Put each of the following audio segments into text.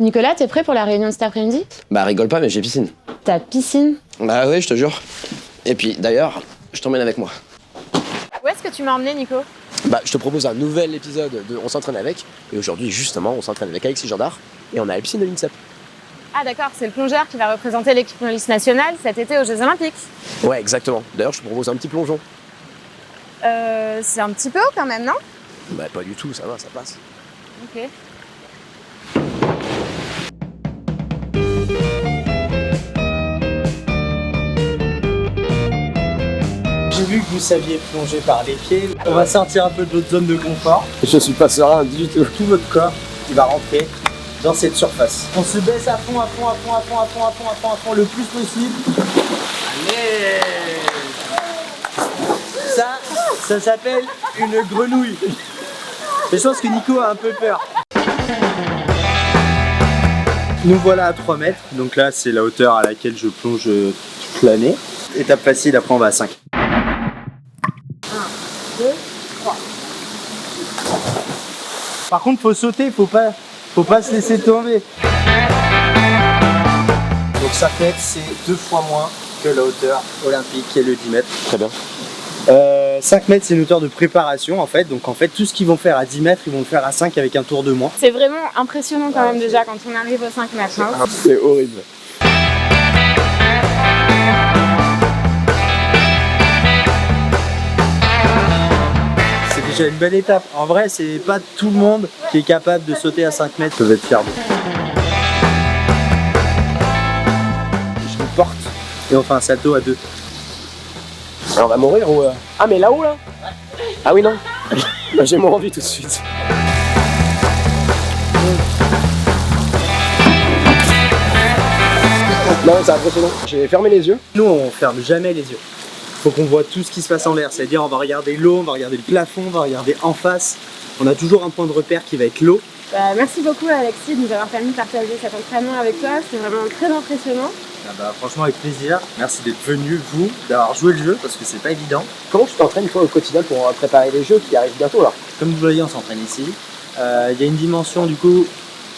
Nicolas, t'es prêt pour la réunion de cet après-midi? Bah rigole pas, mais j'ai piscine. T'as piscine? Bah oui, je te jure. Et puis d'ailleurs, je t'emmène avec moi. Où est-ce que tu m'as emmené, Nico? Bah je te propose un nouvel épisode de On s'entraîne avec. Et aujourd'hui, justement, on s'entraîne avec Alexis Gendard. Et on a la piscine de l'INSEP. Ah d'accord, c'est le plongeur qui va représenter l'équipe liste nationale cet été aux Jeux Olympiques. Ouais, exactement. D'ailleurs, je te propose un petit plongeon. C'est un petit peu haut quand même, non? Bah pas du tout, ça va, ça passe. Ok. J'ai vu que vous saviez plonger par les pieds. On va sortir un peu de votre zone de confort. Je suis pas serein du tout. Tout votre corps qui va rentrer dans cette surface. On se baisse à fond, le plus possible. Allez! Ça s'appelle une grenouille. Mais je pense que Nico a un peu peur. Nous voilà à 3 mètres. Donc là, c'est la hauteur à laquelle je plonge toute l'année. Étape facile, après on va à 5. 1, 2, 3. Par contre, faut sauter, faut pas se laisser tomber. Donc 5 mètres, c'est 2 fois moins que la hauteur olympique qui est le 10 mètres. Très bien. 5 mètres, c'est une hauteur de préparation en fait. Donc en fait, tout ce qu'ils vont faire à 10 mètres, ils vont le faire à 5 avec un tour de moins. C'est vraiment impressionnant quand même déjà quand on arrive aux 5 mètres. Hein. C'est horrible. C'est déjà une belle étape. En vrai, c'est pas tout le monde qui est capable de sauter à 5 mètres. Peuvent être fiers d'eux. Je me porte et on fait un salto à 2. Alors, on va mourir ou... Ah mais là-haut là? Ah oui non. Bah, j'ai moins envie tout de suite. Non c'est impressionnant. J'ai fermé les yeux. Nous, on ferme jamais les yeux. Faut qu'on voit tout ce qui se passe en l'air. C'est-à-dire, on va regarder l'eau, on va regarder le plafond, on va regarder en face. On a toujours un point de repère qui va être l'eau. Merci beaucoup Alexis de nous avoir permis de partager cet entraînement avec toi. C'était vraiment très impressionnant. Ah bah, franchement, avec plaisir. Merci d'être venu, vous, d'avoir joué le jeu parce que c'est pas évident. Comment tu t'entraînes toi au quotidien pour préparer les jeux qui arrivent bientôt là? Comme vous le voyez, on s'entraîne ici. Il y a une dimension du coup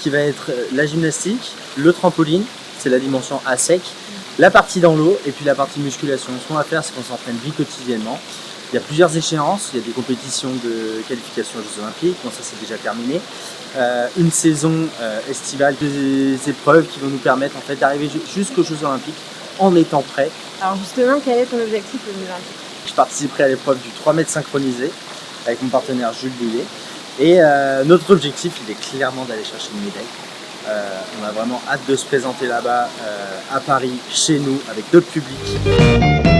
qui va être la gymnastique, le trampoline, c'est la dimension à sec, la partie dans l'eau et puis la partie musculation. Ce qu'on va faire, c'est qu'on s'entraîne quotidiennement. Il y a plusieurs échéances, il y a des compétitions de qualification aux Jeux Olympiques, bon ça c'est déjà terminé. Une saison estivale, des épreuves qui vont nous permettre en fait d'arriver jusqu'aux Jeux Olympiques en étant prêts. Alors justement, quel est ton objectif aux Jeux Olympiques? Je participerai à l'épreuve du 3 mètres synchronisé avec mon partenaire Jules Bouillet. Et notre objectif, il est clairement d'aller chercher une médaille. On a vraiment hâte de se présenter là-bas à Paris, chez nous, avec d'autres publics.